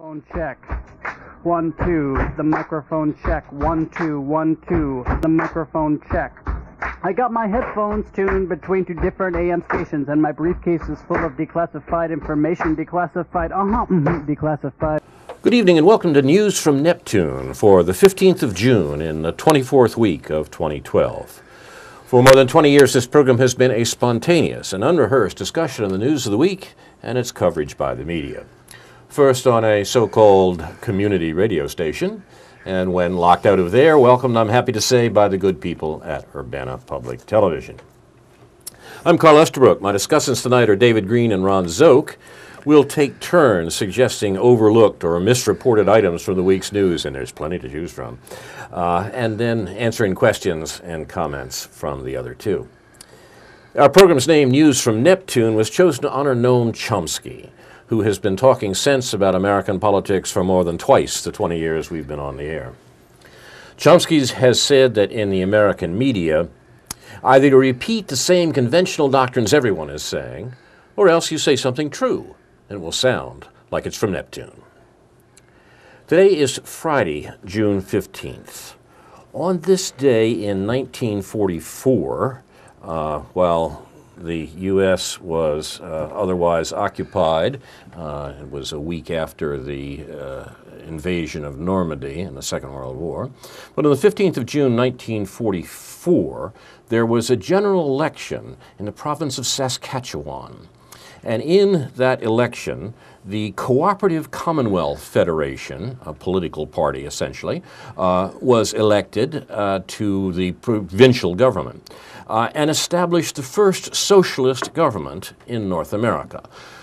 Phone check. 1, 2. The microphone check. 1, 2, 1, 2. The microphone check. I got my headphones tuned between two different AM stations, and my briefcase is full of declassified information. Declassified. Declassified. Good evening and welcome to News from Neptune for the 15th of June in the 24th week of 2012. For more than 20 years, this program has been a spontaneous and unrehearsed discussion of the news of the week and its coverage by the media. First on a so-called community radio station, and when locked out of there, welcomed, I'm happy to say, by the good people at Urbana Public Television. I'm Carl Estabrook. My discussants tonight are David Green and Ron Szoke. We'll take turns suggesting overlooked or misreported items from the week's news, and there's plenty to choose from, and then answering questions and comments from the other two. Our program's name, News from Neptune, was chosen to honor Noam Chomsky, who has been talking sense about American politics for more than twice the 20 years we've been on the air. Chomsky has said that in the American media, either you repeat the same conventional doctrines everyone is saying, or else you say something true, and it will sound like it's from Neptune. Today is Friday, June 15th. On this day in 1944, while the U.S. was otherwise occupied, it was a week after the invasion of Normandy in the Second World War, but on the 15th of June 1944, there was a general election in the province of Saskatchewan. And in that election, the Cooperative Commonwealth Federation, a political party essentially, was elected to the provincial government and established the first socialist government in North America.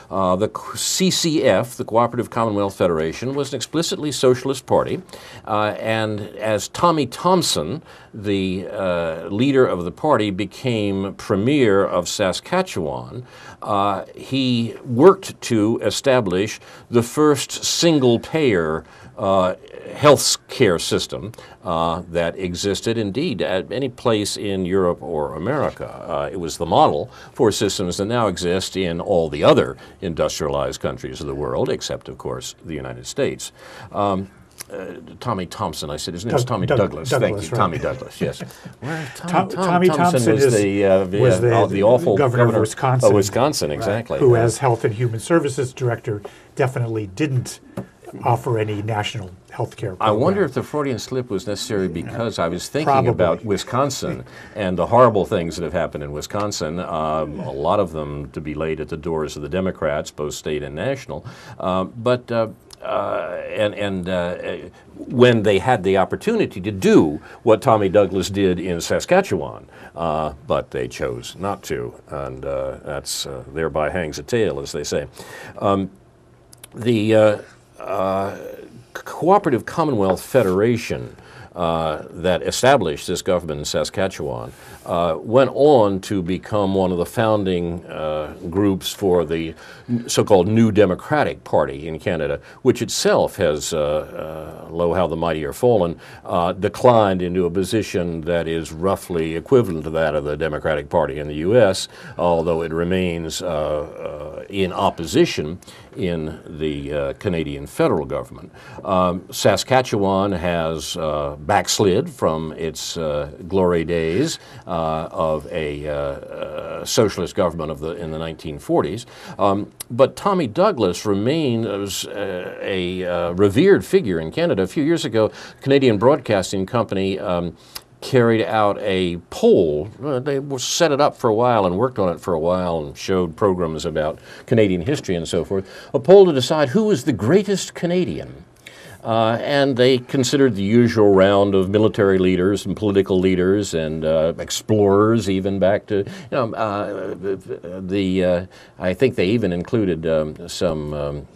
The CCF, the Cooperative Commonwealth Federation, was an explicitly socialist party, and as Tommy Thompson, the leader of the party, became premier of Saskatchewan, he worked to establish the first single-payer health care system that existed indeed at any place in Europe or America. It was the model for systems that now exist in all the other industrialized countries of the world, except, of course, the United States. Tommy Thompson, I said his name was Tommy Douglas. Thank you, right. Tommy Douglas, yes. Tommy Thompson was the awful governor of Wisconsin. Oh, Wisconsin, exactly. Right, who, as Health and Human Services Director, definitely didn't offer any national health care program. I wonder if the Freudian slip was necessary because I was thinking about Wisconsin and the horrible things that have happened in Wisconsin, a lot of them to be laid at the doors of the Democrats, both state and national, when they had the opportunity to do what Tommy Douglas did in Saskatchewan, but they chose not to, and that's thereby hangs a tail, as they say. The Cooperative Commonwealth Federation that established this government in Saskatchewan went on to become one of the founding groups for the so-called New Democratic Party in Canada, which itself has, lo how the mighty are fallen, declined into a position that is roughly equivalent to that of the Democratic Party in the U.S., although it remains in opposition in the Canadian federal government. Saskatchewan has backslid from its glory days of a socialist government in the 1940s. But Tommy Douglas remains a revered figure in Canada. A few years ago, Canadian Broadcasting Company carried out a poll. They set it up for a while and worked on it for a while and showed programs about Canadian history and so forth. A poll to decide who was the greatest Canadian. And they considered the usual round of military leaders and political leaders and explorers, even back to, I think they even included some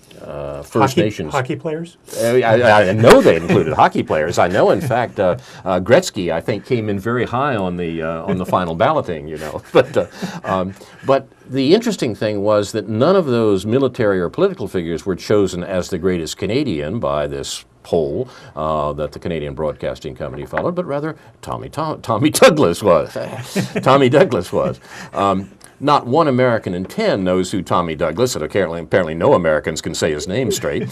First Nations. Hockey players? I know they included hockey players. I know, in fact, Gretzky, I think, came in very high on the final balloting, you know. But the interesting thing was that none of those military or political figures were chosen as the greatest Canadian by this poll that the Canadian Broadcasting Company followed, but rather Tommy Douglas was. Tommy Douglas was. not one American in 10 knows who Tommy Douglas, and apparently no Americans can say his name straight,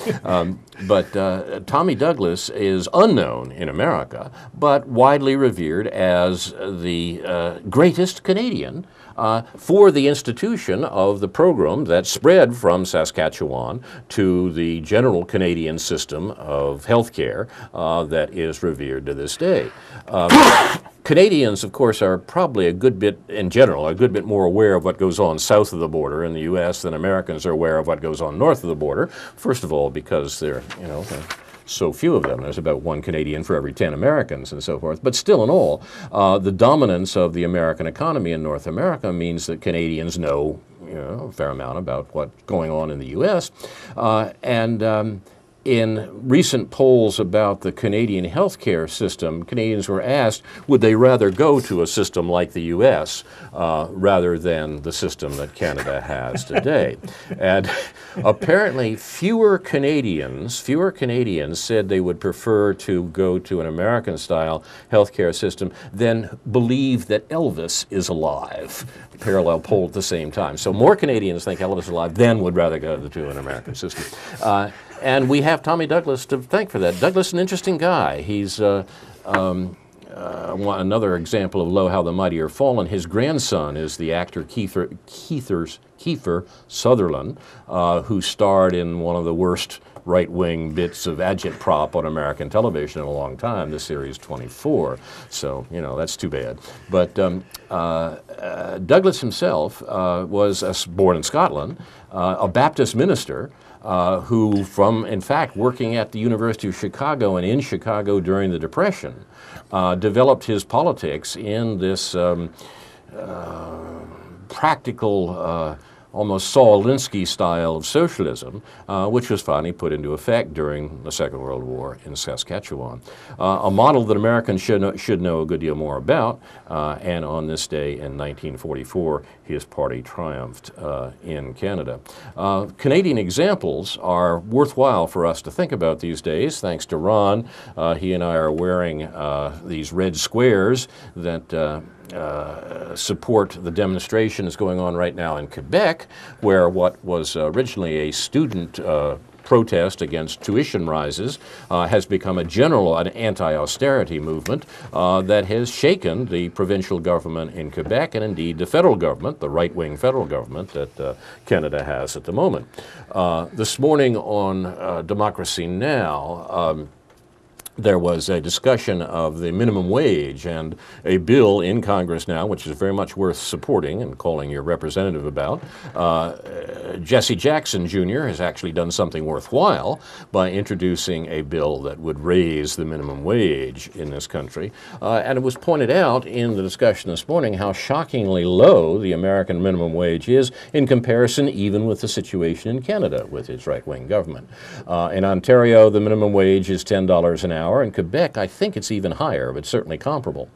but Tommy Douglas is unknown in America, but widely revered as the greatest Canadian for the institution of the program that spread from Saskatchewan to the general Canadian system of healthcare that is revered to this day. Canadians, of course, are probably a good bit, in general, a good bit more aware of what goes on south of the border in the U.S. than Americans are aware of what goes on north of the border. First of all, because they're, so few of them. There's about 1 Canadian for every 10 Americans and so forth. But still in all, the dominance of the American economy in North America means that Canadians know, a fair amount about what's going on in the U.S. In recent polls about the Canadian healthcare system, Canadians were asked, would they rather go to a system like the U.S. Rather than the system that Canada has today? And apparently fewer Canadians said they would prefer to go to an American-style healthcare system than believe that Elvis is alive. Parallel poll at the same time. So more Canadians think Elvis is alive than would rather go to an American system. And we have Tommy Douglas to thank for that. Douglas, an interesting guy. He's another example of Lo, How the Mighty Are Fallen. His grandson is the actor Kiefer Sutherland, who starred in one of the worst right-wing bits of agitprop on American television in a long time, the series 24. So, that's too bad. But Douglas himself was born in Scotland, a Baptist minister, who in fact, working at the University of Chicago and in Chicago during the Depression, developed his politics in this practical, almost Saul Alinsky style of socialism, which was finally put into effect during the Second World War in Saskatchewan. A model that Americans should know a good deal more about, and on this day in 1944, his party triumphed in Canada. Canadian examples are worthwhile for us to think about these days, thanks to Ron. He and I are wearing these red squares that support the demonstrations going on right now in Quebec, where what was originally a student protest against tuition rises has become an anti-austerity movement that has shaken the provincial government in Quebec and indeed the federal government, the right-wing federal government that Canada has at the moment. This morning on Democracy Now!, there was a discussion of the minimum wage and a bill in Congress now, which is very much worth supporting and calling your representative about. Jesse Jackson Jr. has actually done something worthwhile by introducing a bill that would raise the minimum wage in this country. And it was pointed out in the discussion this morning how shockingly low the American minimum wage is in comparison even with the situation in Canada with its right-wing government. In Ontario, the minimum wage is $10 an hour. In Quebec, I think it's even higher, but certainly comparable.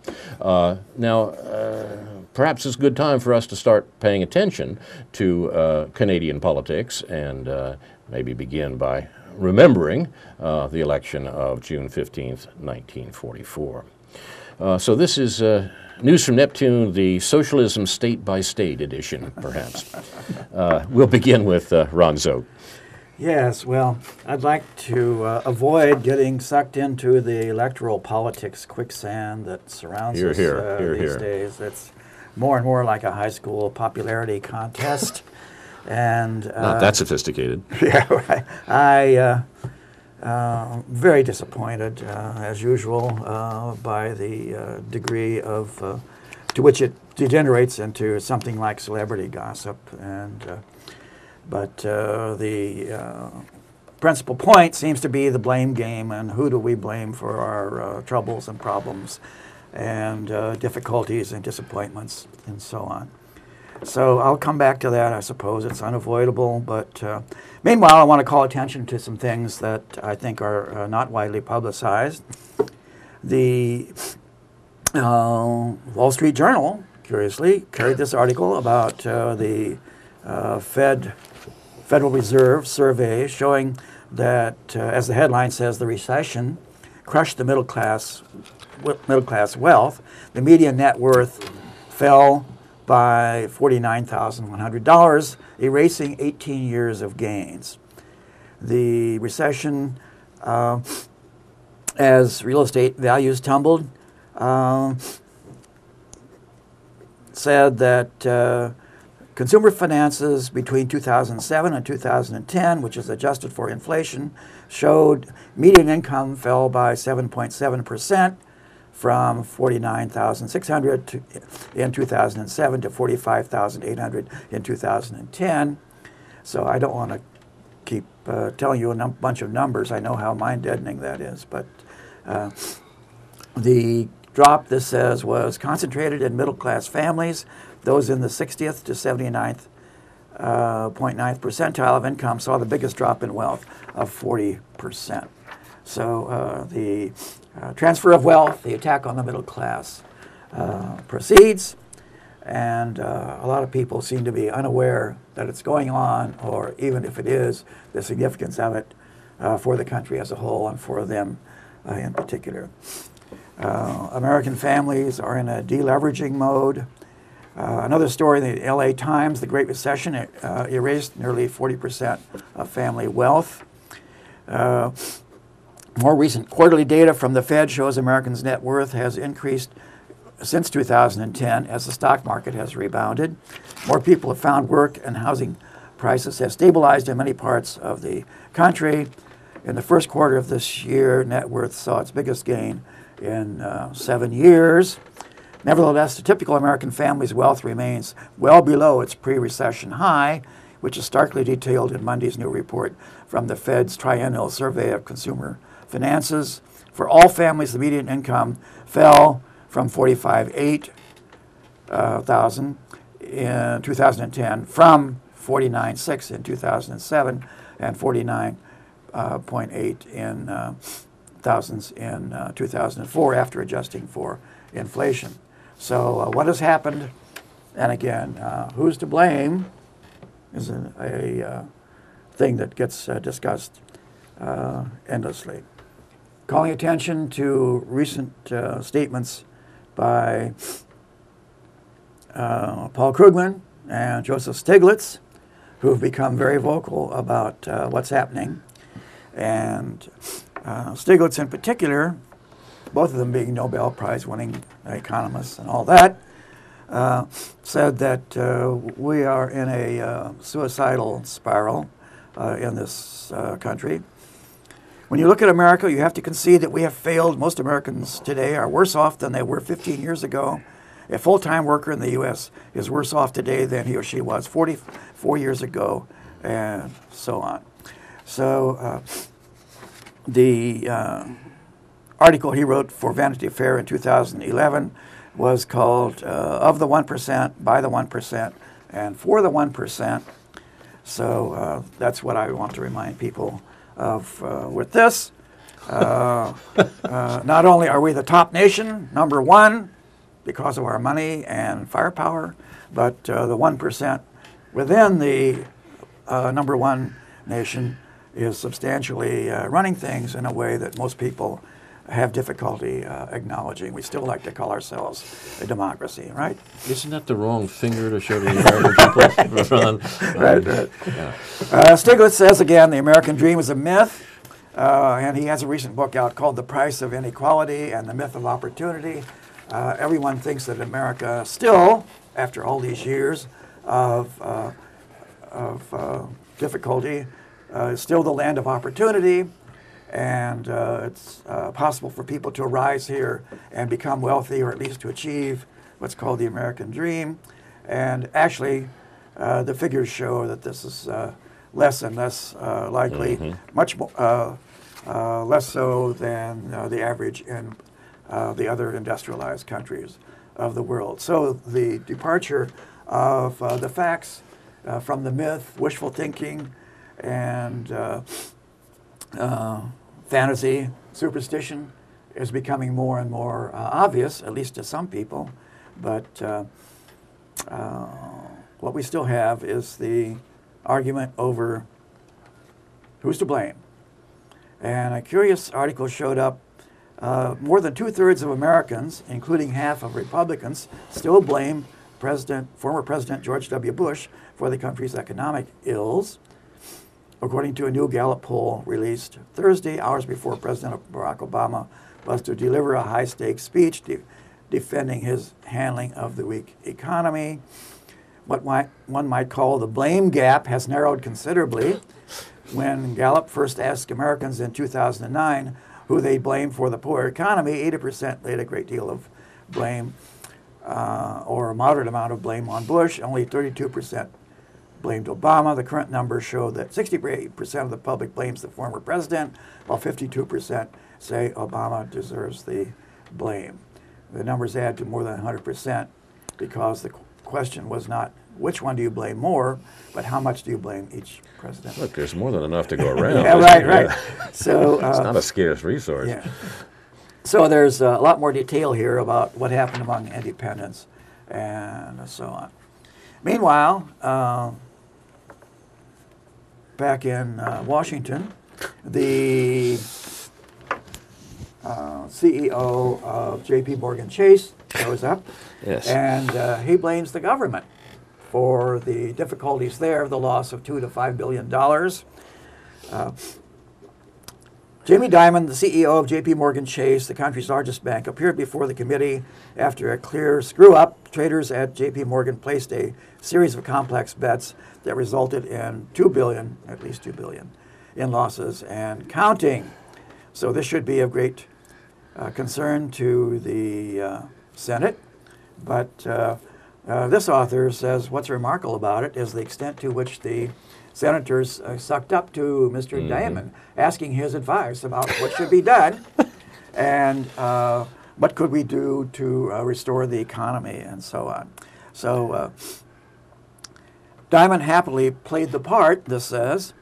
Perhaps it's a good time for us to start paying attention to Canadian politics and maybe begin by remembering the election of June 15th, 1944. So this is News from Neptune, the Socialism State by State edition, perhaps. We'll begin with Ron Szoke. Yes, well, I'd like to avoid getting sucked into the electoral politics quicksand that surrounds us these days. It's more and more like a high school popularity contest. And not that sophisticated. Yeah, right. I very disappointed, as usual, by the degree of to which it degenerates into something like celebrity gossip. And but the principal point seems to be the blame game, and who do we blame for our troubles and problems and difficulties and disappointments and so on. So I'll come back to that. I suppose it's unavoidable. But meanwhile, I want to call attention to some things that I think are not widely publicized. The Wall Street Journal, curiously, carried this article about the Federal Reserve survey showing that, as the headline says, the recession crushed the middle class wealth. The median net worth fell by $49,100, erasing 18 years of gains. The recession, as real estate values tumbled, said that consumer finances between 2007 and 2010, which is adjusted for inflation, showed median income fell by 7.7%, from $49,600 in 2007 to $45,800 in 2010. So I don't want to keep telling you a bunch of numbers. I know how mind-deadening that is. But the drop, this says, was concentrated in middle-class families. Those in the 60th to 79th 0.9th percentile of income saw the biggest drop in wealth of 40%. So the transfer of wealth, the attack on the middle class, proceeds, and a lot of people seem to be unaware that it's going on, or even if it is, the significance of it for the country as a whole and for them in particular. American families are in a deleveraging mode. Another story in the LA Times, the Great Recession erased nearly 40% of family wealth. More recent quarterly data from the Fed shows Americans' net worth has increased since 2010 as the stock market has rebounded. More people have found work, and housing prices have stabilized in many parts of the country. In the first quarter of this year, net worth saw its biggest gain in 7 years. Nevertheless, the typical American family's wealth remains well below its pre-recession high, which is starkly detailed in Monday's new report from the Fed's triennial survey of consumer finances. For all families, the median income fell from $45,800 in 2010, from $49,600 in 2007, and $49.8 in thousands in 2004 after adjusting for inflation. So what has happened, and again, who's to blame, is a thing that gets discussed endlessly. Calling attention to recent statements by Paul Krugman and Joseph Stiglitz, who have become very vocal about what's happening. And Stiglitz in particular, both of them being Nobel Prize-winning economists and all that, said that we are in a suicidal spiral in this country. When you look at America, you have to concede that we have failed. Most Americans today are worse off than they were 15 years ago. A full-time worker in the U.S. is worse off today than he or she was 44 years ago, and so on. So the article he wrote for Vanity Fair in 2011 was called Of the 1%, By the 1%, and For the 1%. So that's what I want to remind people of with this. Not only are we the top nation, number one, because of our money and firepower, but the 1% within the number one nation is substantially running things in a way that most people have difficulty acknowledging. We still like to call ourselves a democracy, right? Isn't that the wrong finger to show to the American people? Right. Yeah. Stiglitz says again, the American dream is a myth, and he has a recent book out called The Price of Inequality and the Myth of Opportunity. Everyone thinks that America still, after all these years of difficulty, is still the land of opportunity. And it's possible for people to arise here and become wealthy, or at least to achieve what's called the American dream. And actually, the figures show that this is less and less likely, much more, less so than the average in the other industrialized countries of the world. So the departure of the facts from the myth, wishful thinking, and fantasy, superstition is becoming more and more obvious, at least to some people. But what we still have is the argument over who's to blame. And a curious article showed up. More than 2/3 of Americans, including half of Republicans, still blame former President George W. Bush for the country's economic ills, according to a new Gallup poll released Thursday, hours before President Barack Obama was to deliver a high-stakes speech defending his handling of the weak economy. What one might call the blame gap has narrowed considerably. When Gallup first asked Americans in 2009 who they blame for the poor economy, 80% laid a great deal of blame or a moderate amount of blame on Bush. Only 32% blamed Obama. The current numbers show that 68% of the public blames the former president, while 52% say Obama deserves the blame. The numbers add to more than 100% because the question was not which one do you blame more, but how much do you blame each president? Look, there's more than enough to go around. Yeah, right. So it's not a scarce resource. Yeah. So there's a lot more detail here about what happened among independents and so on. Meanwhile, back in Washington, the CEO of J.P. Morgan Chase shows up, yes, and he blames the government for the difficulties there, the loss of $2 to $5 billion. Jamie Dimon, the CEO of J.P. Morgan Chase, the country's largest bank, appeared before the committee after a clear screw-up. Traders at J.P. Morgan placed a series of complex bets that resulted in at least $2 billion in losses and counting. So this should be of great concern to the Senate. But this author says what's remarkable about it is the extent to which the senators sucked up to Mr. Dimon, asking his advice about what should be done and what could we do to restore the economy and so on. So Dimon happily played the part, this says,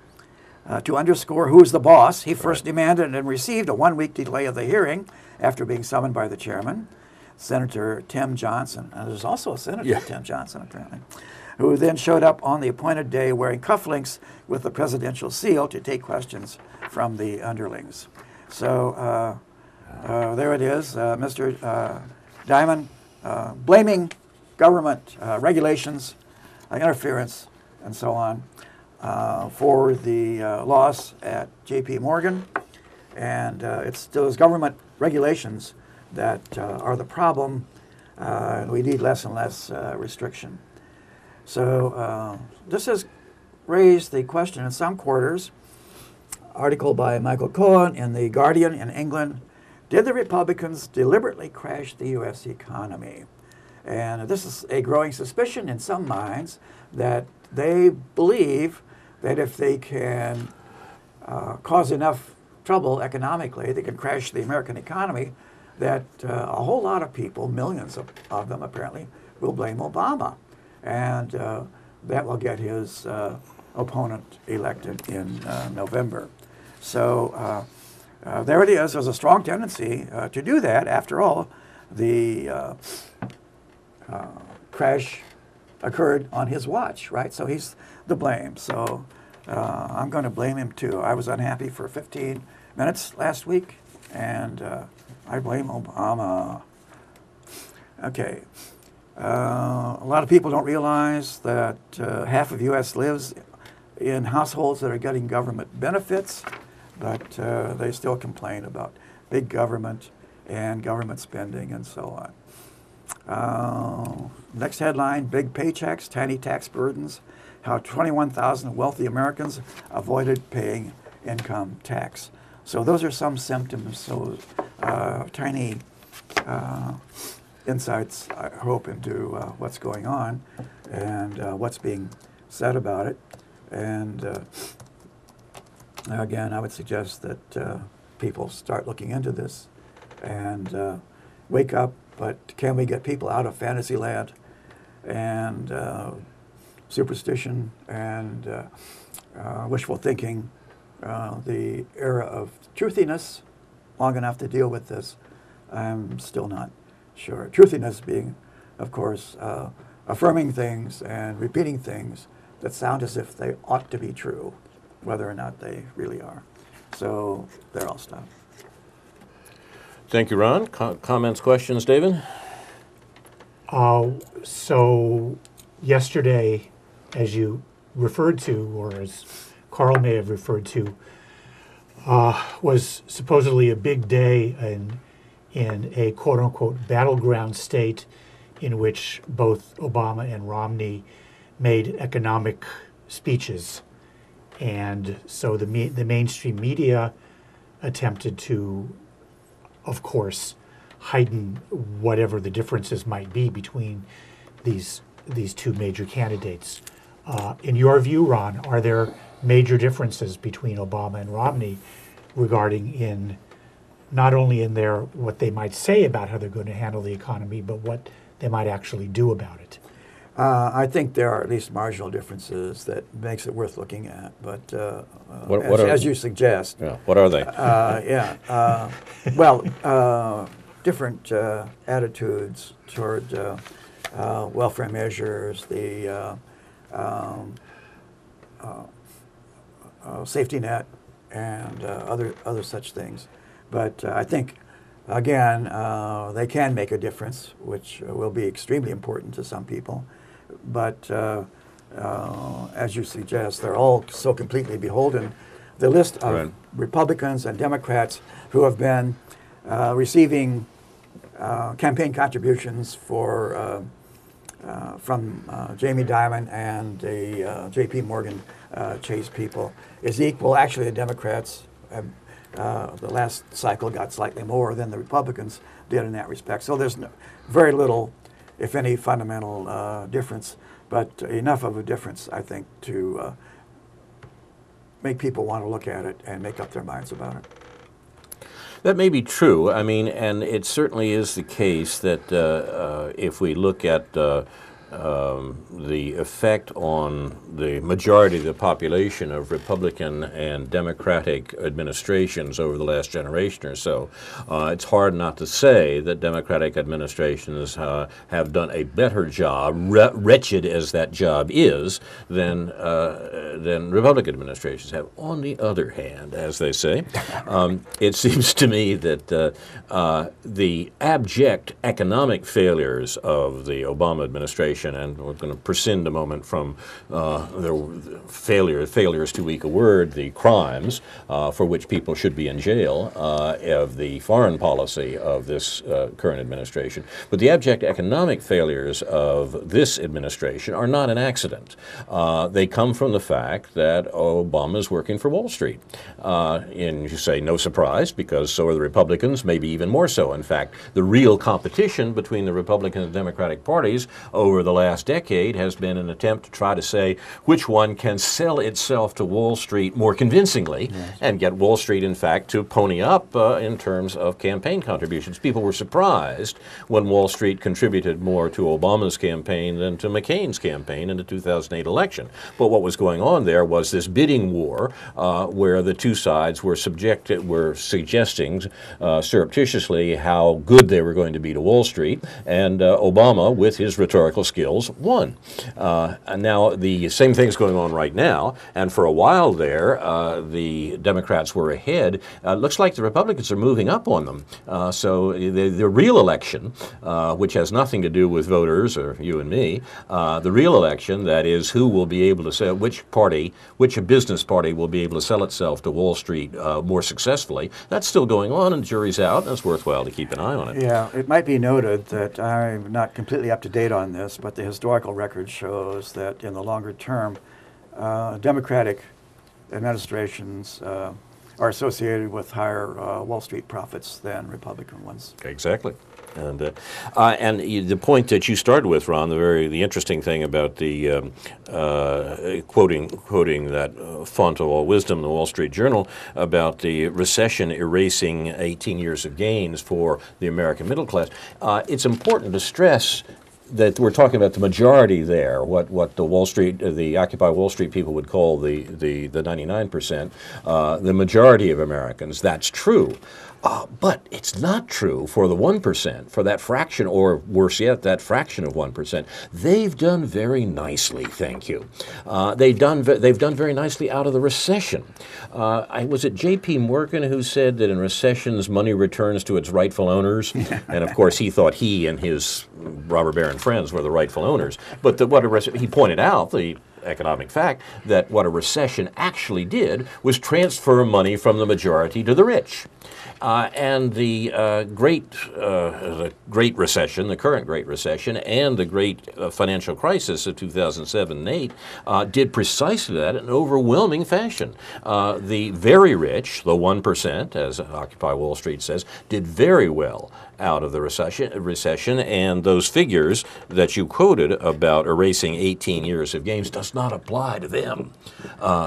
to underscore who's the boss. He first demanded and received a one-week delay of the hearing after being summoned by the chairman, Senator Tim Johnson. There's also a Senator, Tim Johnson, apparently, who then showed up on the appointed day wearing cufflinks with the presidential seal to take questions from the underlings. So there it is, Mr. Dimon blaming government regulations, interference, and so on for the loss at J.P. Morgan. And it's those government regulations that are the problem. We need less and less restriction. So this has raised the question in some quarters. Article by Michael Cohen in The Guardian in England. Did the Republicans deliberately crash the U.S. economy? And this is a growing suspicion in some minds that they believe that if they can cause enough trouble economically, they can crash the American economy, that a whole lot of people, millions of them apparently, will blame Obama. And that will get his opponent elected in November. So there it is. There's a strong tendency to do that. After all, the crash occurred on his watch, right? So he's the blame. So I'm going to blame him too. I was unhappy for 15 minutes last week, and I blame Obama. Okay. A lot of people don't realize that half of U.S. lives in households that are getting government benefits, but they still complain about big government and government spending and so on. Next headline, big paychecks, tiny tax burdens, how 21,000 wealthy Americans avoided paying income tax. So those are some symptoms, so tiny insights, I hope, into what's going on and what's being said about it. And again, I would suggest that people start looking into this and wake up. But can we get people out of fantasy land and superstition and wishful thinking, the era of truthiness, long enough to deal with this? I'm still not sure. Truthiness being, of course, affirming things and repeating things that sound as if they ought to be true, whether or not they really are. So there I'll stop. Thank you, Ron. Comments, questions, David? So yesterday, as you referred to, or as Carl may have referred to, was supposedly a big day in a quote-unquote battleground state in which both Obama and Romney made economic speeches. And so the mainstream media attempted to, of course, heighten whatever the differences might be between these two major candidates. In your view, Ron, are there major differences between Obama and Romney regarding in not only in their what they might say about how they're going to handle the economy, but what they might actually do about it? I think there are at least marginal differences that makes it worth looking at. But as you suggest, yeah, what are they? Different attitudes toward welfare measures, the safety net, and other such things. But I think, again, they can make a difference, which will be extremely important to some people. But as you suggest, they're all so completely beholden. The list of Republicans and Democrats who have been receiving campaign contributions from Jamie Dimon and the J.P. Morgan Chase people is equal. Actually, the Democrats, the last cycle, got slightly more than the Republicans did in that respect. So there's very little, if any, fundamental difference, but enough of a difference, I think, to make people want to look at it and make up their minds about it. That may be true. I mean, and it certainly is the case that if we look at the effect on the majority of the population of Republican and Democratic administrations over the last generation or so, it's hard not to say that Democratic administrations have done a better job, wretched as that job is, than Republican administrations have. On the other hand, as they say, it seems to me that the abject economic failures of the Obama administration, and we're going to prescind a moment from the failure is too weak a word, the crimes for which people should be in jail, of the foreign policy of this current administration. But the abject economic failures of this administration are not an accident. They come from the fact that Obama is working for Wall Street. And you say no surprise, because so are the Republicans, maybe even more so. In fact, the real competition between the Republican and Democratic parties over the last decade has been an attempt to try to say which one can sell itself to Wall Street more convincingly, yes, and get Wall Street, in fact, to pony up in terms of campaign contributions. People were surprised when Wall Street contributed more to Obama's campaign than to McCain's campaign in the 2008 election. But what was going on there was this bidding war where the two sides were suggesting surreptitiously how good they were going to be to Wall Street, and Obama, with his rhetorical skills, won. And now the same thing's going on right now, and for a while there, the Democrats were ahead. Looks like the Republicans are moving up on them. So the real election, which has nothing to do with voters or you and me, the real election, that is, who will be able to sell, which business party will be able to sell itself to Wall Street more successfully, that's still going on, and the jury's out, and it's worthwhile to keep an eye on it. Yeah, it might be noted that I'm not completely up to date on this, but the historical record shows that in the longer term, Democratic administrations are associated with higher Wall Street profits than Republican ones. Exactly. And the point that you started with, Ron, the interesting thing about the quoting that font of all wisdom, the Wall Street Journal, about the recession erasing 18 years of gains for the American middle class. It's important to stress that we're talking about the majority there, what the Occupy Wall Street people would call the 99%, the majority of Americans. That's true. But it's not true for the 1%, for that fraction, or worse yet, that fraction of 1%. They've done very nicely, thank you. They've done very nicely out of the recession. Was it J.P. Morgan who said that in recessions money returns to its rightful owners? And of course he thought he and his robber baron and friends were the rightful owners. But he pointed out the economic fact that what a recession actually did was transfer money from the majority to the rich. And the Great Recession, the current Great Recession, and the Great Financial Crisis of 2007 and 8 did precisely that in overwhelming fashion. The very rich, the 1%, as Occupy Wall Street says, did very well out of the recession, and those figures that you quoted about erasing 18 years of gains does not apply to them.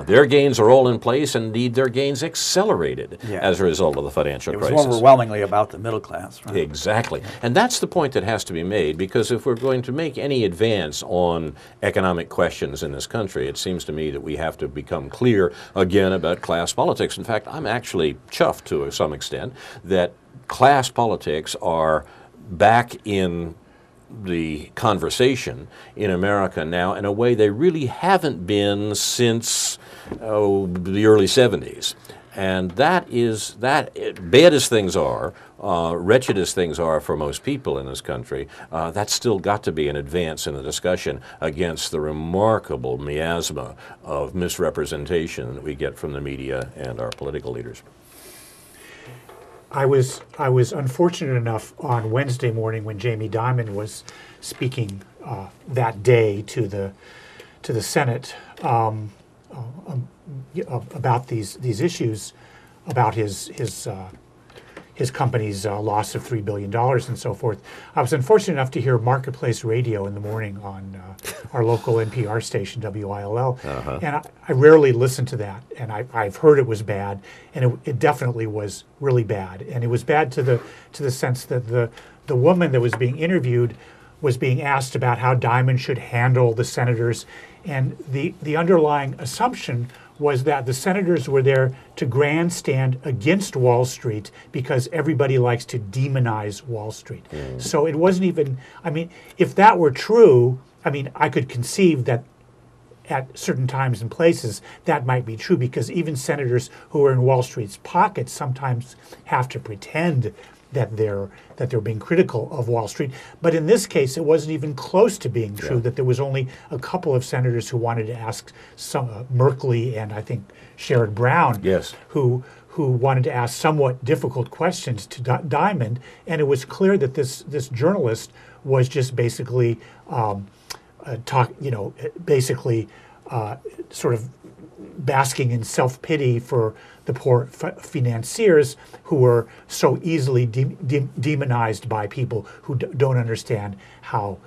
Their gains are all in place, and indeed their gains accelerated as a result of the financial crisis. It was overwhelmingly about the middle class, right? Exactly. And that's the point that has to be made, because if we're going to make any advance on economic questions in this country, it seems to me that we have to become clear again about class politics. In fact, I'm actually chuffed to some extent that class politics are back in the conversation in America now in a way they really haven't been since the early 70s. And that is, bad as things are, wretched as things are for most people in this country, that's still got to be an advance in the discussion against the remarkable miasma of misrepresentation that we get from the media and our political leaders. I was unfortunate enough on Wednesday morning when Jamie Dimon was speaking that day to the Senate about these issues, about his company's loss of $3 billion and so forth. I was unfortunate enough to hear Marketplace Radio in the morning on our local NPR station, WILL, and I rarely listen to that, and I've heard it was bad, and it definitely was really bad, and it was bad to the sense that the woman that was being interviewed was being asked about how Dimon should handle the senators, and the underlying assumption was that the senators were there to grandstand against Wall Street because everybody likes to demonize Wall Street. So it wasn't even, I mean, if that were true, I mean, I could conceive that at certain times and places that might be true, because even senators who are in Wall Street's pocket sometimes have to pretend that they're being critical of Wall Street. But in this case, it wasn't even close to being true, that there was only a couple of senators who wanted to ask Merkley and I think Sherrod Brown, who wanted to ask somewhat difficult questions to Dimon, and it was clear that this journalist was just basically sort of basking in self-pity for the poor financiers who were so easily demonized by people who don't understand how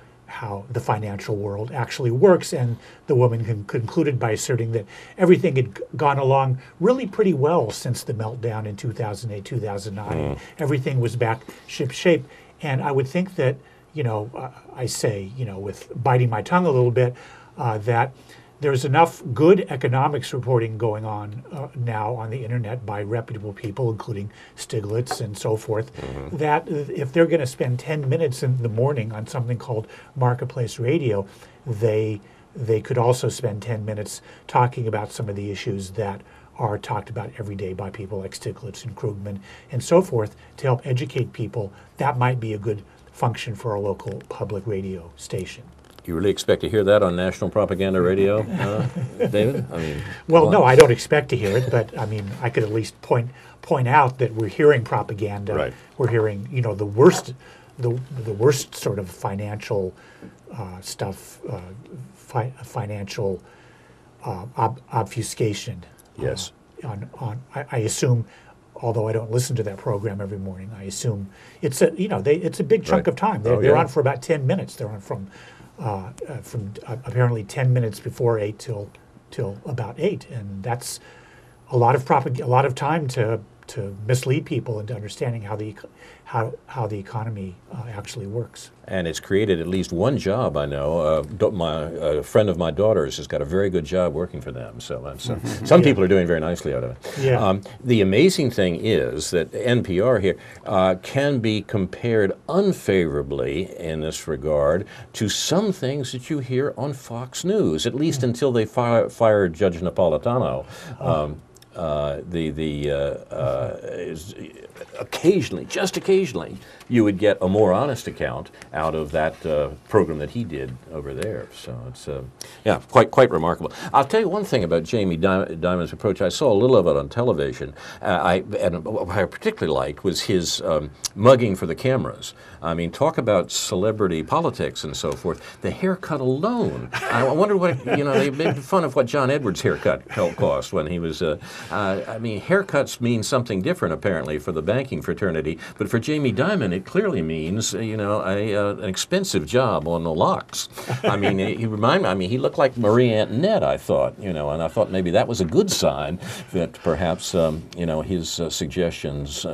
the financial world actually works. And the woman concluded by asserting that everything had gone along really pretty well since the meltdown in 2008, 2009. Everything was back ship-shape. And I would think that, I say, with biting my tongue a little bit, that there's enough good economics reporting going on now on the internet by reputable people, including Stiglitz and so forth, that if they're going to spend 10 minutes in the morning on something called Marketplace Radio, they could also spend 10 minutes talking about some of the issues that are talked about every day by people like Stiglitz and Krugman and so forth to help educate people. That might be a good function for a local public radio station. You really expect to hear that on national propaganda radio, David? I mean, well, no, I don't expect to hear it, but I mean, I could at least point out that we're hearing propaganda. Right. We're hearing, the worst sort of financial stuff, financial obfuscation. Yes. I assume, although I don't listen to that program every morning, I assume it's a big chunk of time. They're on for about 10 minutes. They're on from apparently 10 minutes before 8 till about 8, and that's a lot of time to mislead people into understanding how the economy actually works. And it's created at least one job, I know. A friend of my daughter's has got a very good job working for them. So that's, some people are doing very nicely out of it. Yeah. The amazing thing is that NPR here can be compared unfavorably in this regard to some things that you hear on Fox News, at least until they fired Judge Napolitano. occasionally, just occasionally, you would get a more honest account out of that program that he did over there. So it's yeah, quite remarkable. I'll tell you one thing about Jamie Dimon's approach. I saw a little of it on television. And what I particularly liked was his mugging for the cameras. I mean, talk about celebrity politics and so forth. The haircut alone. I wonder what, they made fun of what John Edwards' haircut cost when he was. I mean, haircuts mean something different apparently for the banking fraternity, but for Jamie Dimon, it clearly means an expensive job on the locks. I mean, he looked like Marie Antoinette. I thought, and I thought maybe that was a good sign that perhaps his suggestions.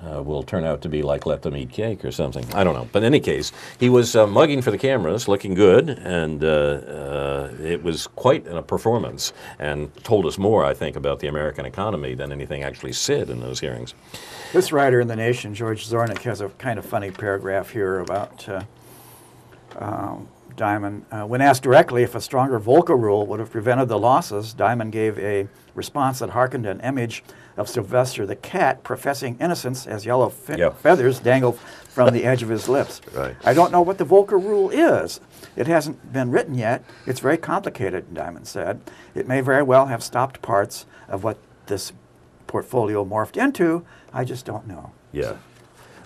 Will turn out to be like let them eat cake or something. I don't know. But in any case, he was mugging for the cameras, looking good, and it was quite a performance and told us more, I think, about the American economy than anything actually said in those hearings. This writer in The Nation, George Zornick, has a kind of funny paragraph here about Dimon. When asked directly if a stronger Volcker rule would have prevented the losses, Dimon gave a response that harkened an image of Sylvester the cat professing innocence as yellow feathers dangle from the edge of his lips. Right. I don't know what the Volcker rule is. It hasn't been written yet. It's very complicated, Dimon said. It may very well have stopped parts of what this portfolio morphed into. I just don't know. Yeah.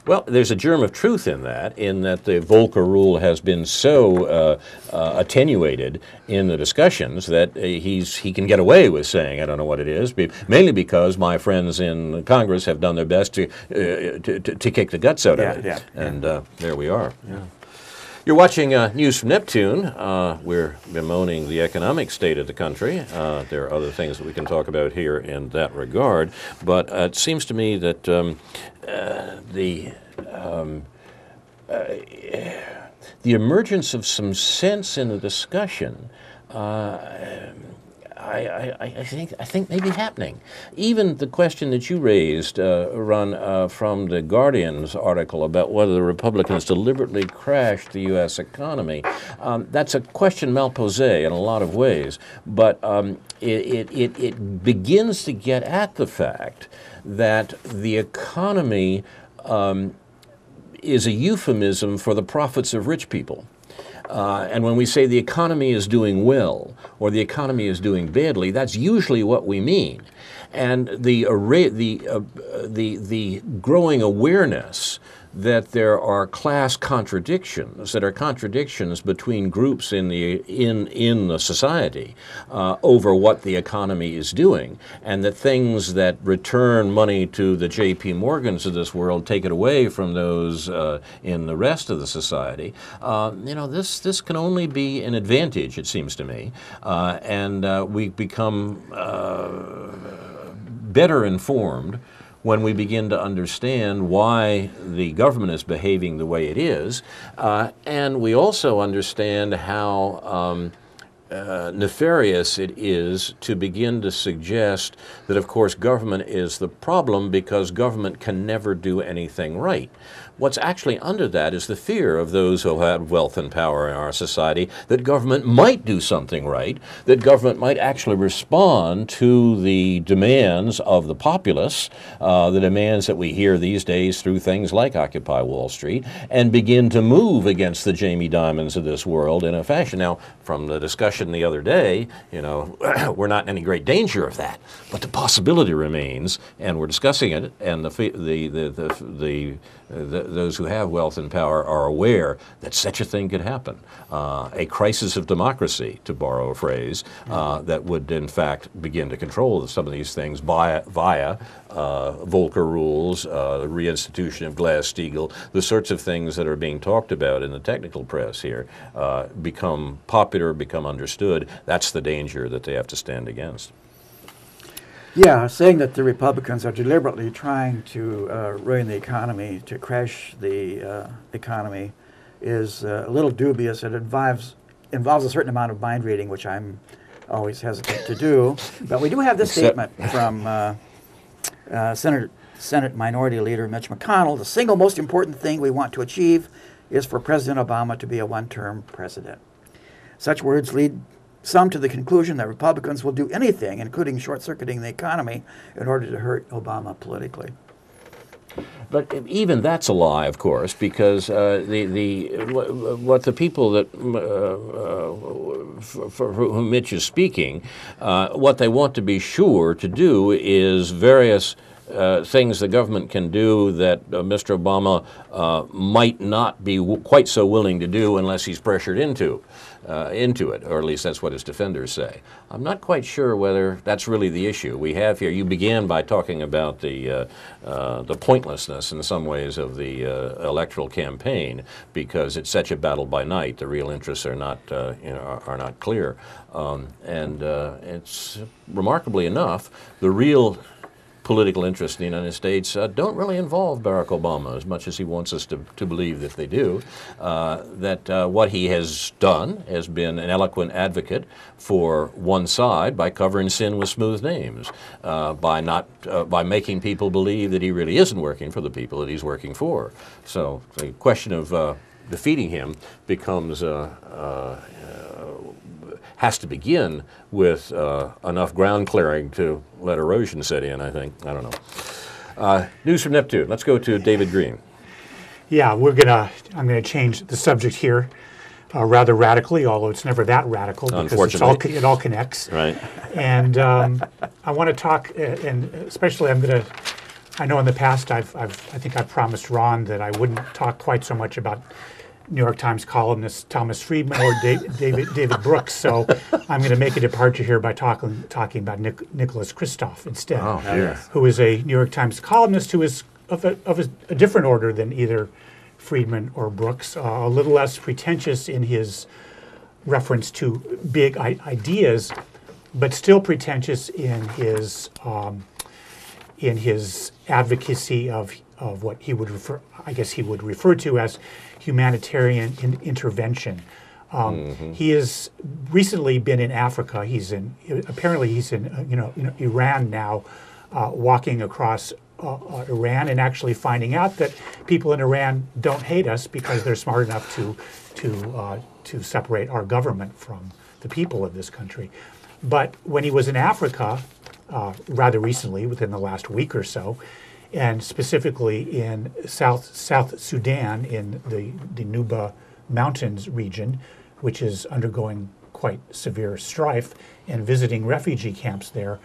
Well, there's a germ of truth in that the Volcker rule has been so attenuated in the discussions that he can get away with saying, I don't know what it is, mainly because my friends in Congress have done their best to kick the guts out of it. Yeah. And there we are. Yeah. You're watching News from Neptune. We're bemoaning the economic state of the country. There are other things that we can talk about here in that regard, but it seems to me that the emergence of some sense in the discussion I think may be happening. Even the question that you raised, Ron, from the Guardian's article about whether the Republicans deliberately crashed the U.S. economy, that's a question mal posé in a lot of ways, but it begins to get at the fact that the economy is a euphemism for the profits of rich people. And when we say the economy is doing well or the economy is doing badly, that's usually what we mean. And the growing awareness that there are class contradictions, that are contradictions between groups in the society over what the economy is doing, and that things that return money to the J.P. Morgans of this world take it away from those in the rest of the society. This can only be an advantage, it seems to me, and we become better informed when we begin to understand why the government is behaving the way it is, and we also understand how nefarious it is to begin to suggest that, of course, government is the problem because government can never do anything right. What's actually under that is the fear of those who have wealth and power in our society that government might do something right, that government might actually respond to the demands of the populace, the demands that we hear these days through things like Occupy Wall Street, and begin to move against the Jamie Dimons of this world in a fashion. Now, from the discussion the other day, we're not in any great danger of that, but the possibility remains, and we're discussing it, and those who have wealth and power are aware that such a thing could happen. A crisis of democracy, to borrow a phrase, that would in fact begin to control some of these things via Volcker rules, the reinstitution of Glass-Steagall, the sorts of things that are being talked about in the technical press here become popular, become understood. That's the danger that they have to stand against. Yeah, saying that the Republicans are deliberately trying to ruin the economy, to crash the economy, is a little dubious. It involves a certain amount of mind reading, which I'm always hesitant to do. But we do have this statement from Senate Minority Leader Mitch McConnell. The single most important thing we want to achieve is for President Obama to be a one-term president. Such words lead some to the conclusion that Republicans will do anything, including short-circuiting the economy, in order to hurt Obama politically. But even that's a lie, of course, because what the people that for whom Mitch is speaking, what they want to be sure to do is various things the government can do that Mr. Obama might not be quite so willing to do unless he's pressured into it, or at least that's what his defenders say. I'm not quite sure whether that's really the issue we have here. You began by talking about the pointlessness in some ways of the electoral campaign because it's such a battle by night. The real interests are not are not clear, and it's remarkably enough the real political interests in the United States don't really involve Barack Obama as much as he wants us to believe that they do. What he has done has been an eloquent advocate for one side by covering sin with smooth names, by making people believe that he really isn't working for the people that he's working for. So the question of defeating him becomes has to begin with enough ground clearing to let erosion set in, I think. I don't know. News from Neptune. Let's go to David Green. Yeah, I'm gonna change the subject here rather radically, although it's never that radical because it all connects. Right. And I want to talk, and especially I know in the past I think I promised Ron that I wouldn't talk quite so much about New York Times columnist Thomas Friedman or David Brooks, so I'm going to make a departure here by talking about Nicholas Kristof instead, who is a New York Times columnist who is of a different order than either Friedman or Brooks, a little less pretentious in his reference to big ideas, but still pretentious in his advocacy of what he would refer to as humanitarian intervention. He has recently been in Africa. Apparently he's in Iran now, walking across Iran and actually finding out that people in Iran don't hate us because they're smart enough to separate our government from the people of this country. But when he was in Africa, rather recently, within the last week or so, and specifically in South Sudan, in the Nuba Mountains region, which is undergoing quite severe strife, and visiting refugee camps there,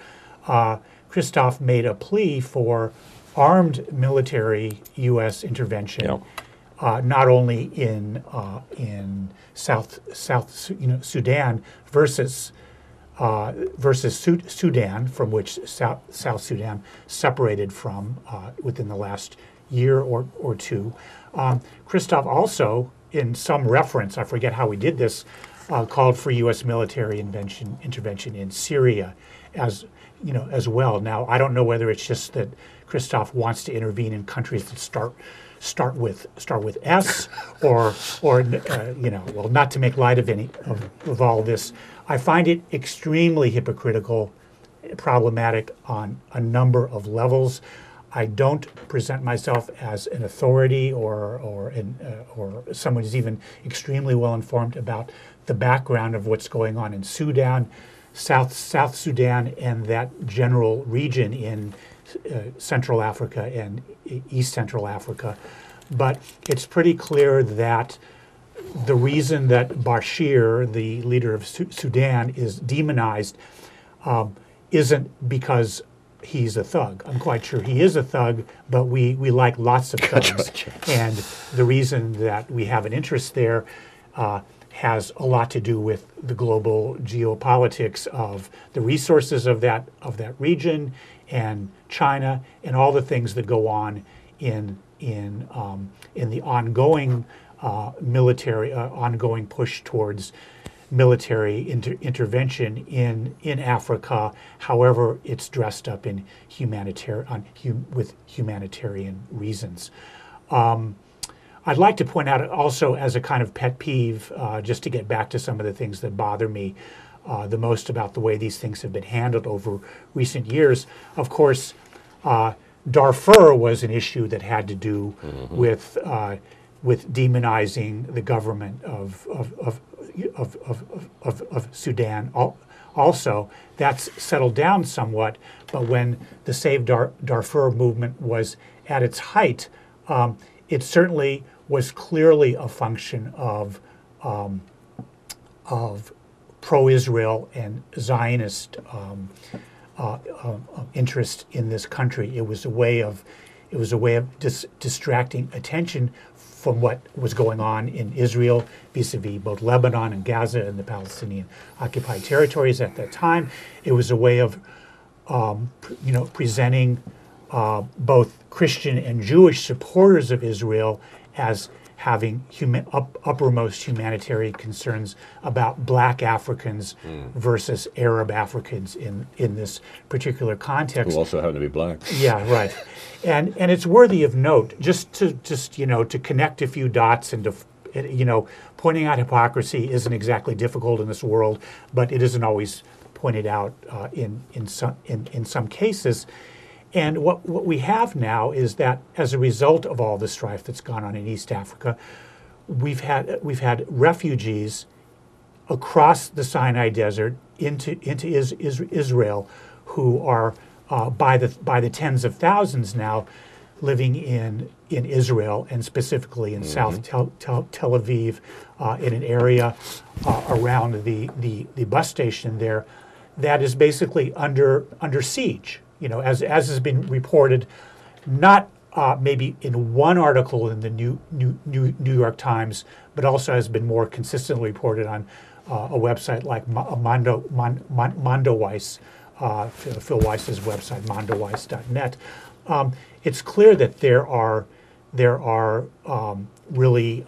Kristof made a plea for armed military U.S. intervention, not only in South Sudan versus Sudan, from which South Sudan separated from within the last year or two. Kristof also, in some reference, I forget how he did this, called for U.S. military intervention in Syria as well. Now, I don't know whether it's just that Kristof wants to intervene in countries that start with S, or not to make light of any of all this. I find it extremely hypocritical, problematic on a number of levels. I don't present myself as an authority or someone who's even extremely well informed about the background of what's going on in Sudan, South Sudan, and that general region in Central Africa and East Central Africa. But it's pretty clear that the reason that Bashir, the leader of Sudan, is demonized isn't because he's a thug. I'm quite sure he is a thug, but we like lots of thugs. And the reason that we have an interest there has a lot to do with the global geopolitics of the resources of that region and China and all the things that go on in the ongoing ongoing push towards military intervention in Africa, however it's dressed up in with humanitarian reasons. I'd like to point out also, as a kind of pet peeve, just to get back to some of the things that bother me the most about the way these things have been handled over recent years. Of course, Darfur was an issue that had to do with demonizing the government of of Sudan. Also, that's settled down somewhat, but when the Save Darfur movement was at its height, it certainly was clearly a function of pro-Israel and Zionist interest in this country. It was a way of distracting attention from what was going on in Israel vis-a-vis both Lebanon and Gaza and the Palestinian occupied territories at that time. It was a way of presenting both Christian and Jewish supporters of Israel as having uppermost humanitarian concerns about black Africans versus Arab Africans in this particular context. Who also happen to be black. Yeah, right. And it's worthy of note, just to connect a few dots and to pointing out hypocrisy isn't exactly difficult in this world, but it isn't always pointed out in some cases. And what we have now is that as a result of all the strife that's gone on in East Africa, we've had refugees across the Sinai Desert into Israel, who are by the tens of thousands now living in Israel, and specifically in South Tel Aviv, in an area around the bus station there that is basically under siege. As has been reported, not maybe in one article in the New York Times, but also has been more consistently reported on a website like Mondoweiss, Phil Weiss's website, mondoweiss.net. It's clear that there are really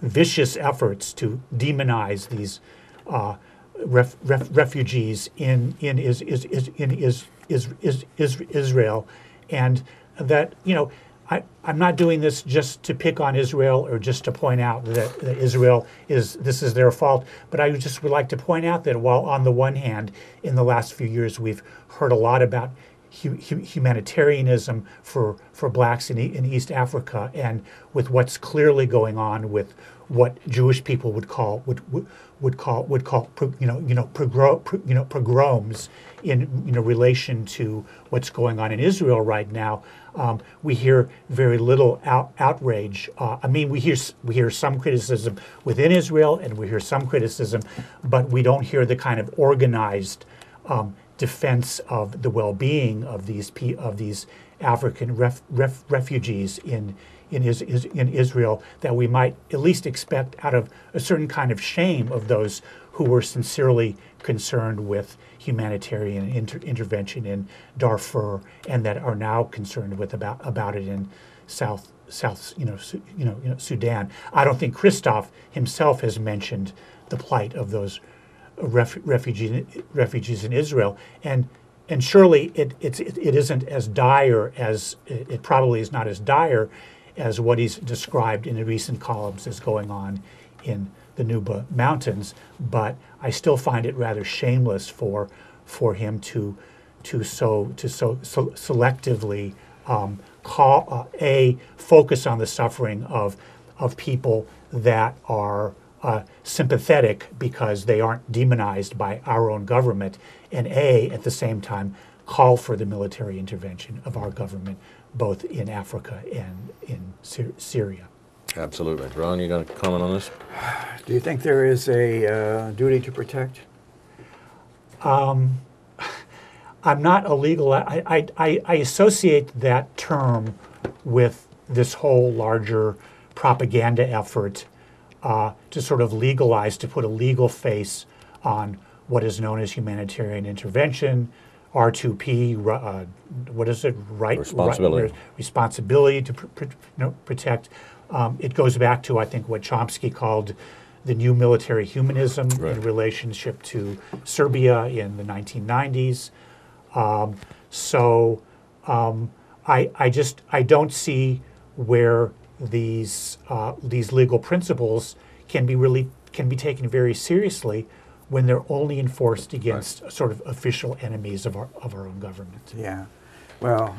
vicious efforts to demonize these refugees in Israel, and that I'm not doing this just to pick on Israel or just to point out that Israel is their fault, but I just would like to point out that while on the one hand, in the last few years we've heard a lot about humanitarianism for blacks in East Africa, and with what's clearly going on with what Jewish people would call pogroms in relation to what's going on in Israel right now, we hear very little outrage. We hear some criticism within Israel, and we hear some criticism, but we don't hear the kind of organized defense of the well-being of these African refugees in Israel that we might at least expect out of a certain kind of shame of those who were sincerely concerned with humanitarian intervention in Darfur, and that are now concerned with about it in South Sudan. I don't think Christoph himself has mentioned the plight of those refugees in Israel, and surely it isn't as dire as it probably is not as dire as what he's described in the recent columns as going on in the Nuba Mountains, but I still find it rather shameless for him to selectively focus on the suffering of people that are sympathetic because they aren't demonized by our own government, and at the same time call for the military intervention of our government both in Africa and in Syria. Absolutely. Ron, you got a comment on this? Do you think there is a duty to protect? I'm not a legal. I associate that term with this whole larger propaganda effort to sort of legalize, to put a legal face on what is known as humanitarian intervention, R2P, what is it? Responsibility to protect. It goes back to, I think, what Chomsky called the new military humanism in relationship to Serbia in the 1990s. I don't see where these legal principles can be taken very seriously when they're only enforced against sort of official enemies of our own government. Yeah, well,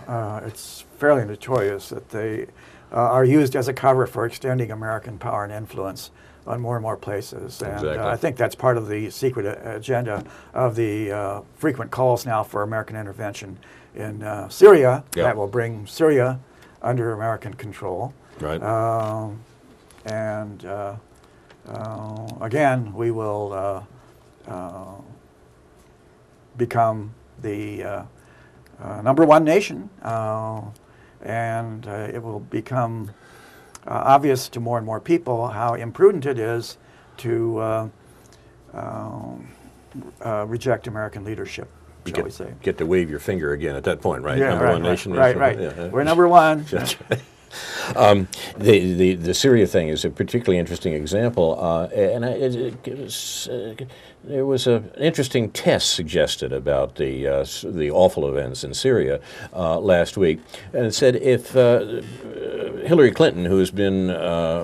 it's fairly notorious that they are used as a cover for extending American power and influence on more and more places. And Exactly. I think that's part of the secret agenda of the frequent calls now for American intervention in Syria. Yep. That will bring Syria under American control. Right. And again, we will become the #1 nation, and it will become obvious to more and more people how imprudent it is to reject American leadership, shall we say. Get to wave your finger again at that point, right? Yeah, #1 nation. right. Yeah. We're #1. That's right. The Syria thing is a particularly interesting example, and there was an interesting test suggested about the awful events in Syria last week, and it said if Hillary Clinton, who has been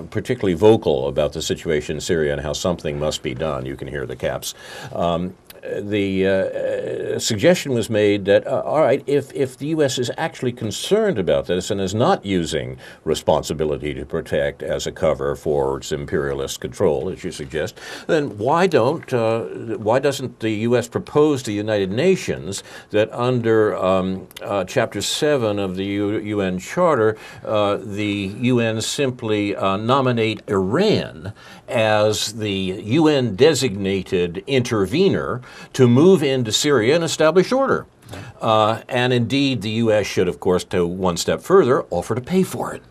particularly vocal about the situation in Syria and how something must be done, you can hear the caps. The suggestion was made that, all right, if the U.S. is actually concerned about this and is not using responsibility to protect as a cover for its imperialist control, as you suggest, then why doesn't the U.S. propose to the United Nations that under Chapter 7 of the UN Charter, the UN simply nominate Iran as the UN-designated intervener to move into Syria and establish order. And indeed, the U.S. should, of course, go one step further, offer to pay for it.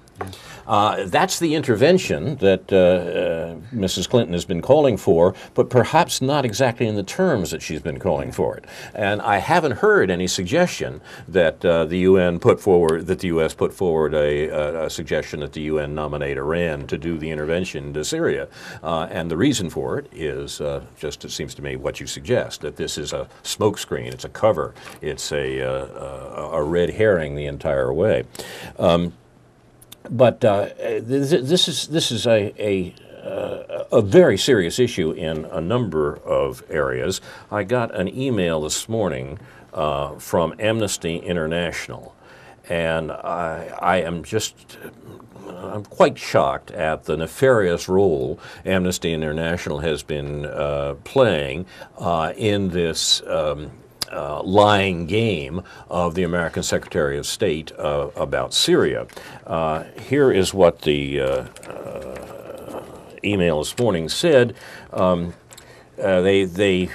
That's the intervention that Mrs. Clinton has been calling for, but perhaps not exactly in the terms that she's been calling for it. And I haven't heard any suggestion that the UN put forward, that the U.S. put forward a suggestion that the UN nominate Iran to do the intervention into Syria. And the reason for it is just, it seems to me, what you suggest, that this is a smokescreen, it's a cover, it's a red herring the entire way. But this is a very serious issue in a number of areas. I got an email this morning from Amnesty International, and I'm quite shocked at the nefarious role Amnesty International has been playing in this lying game of the American Secretary of State about Syria. Here is what the email this morning said. They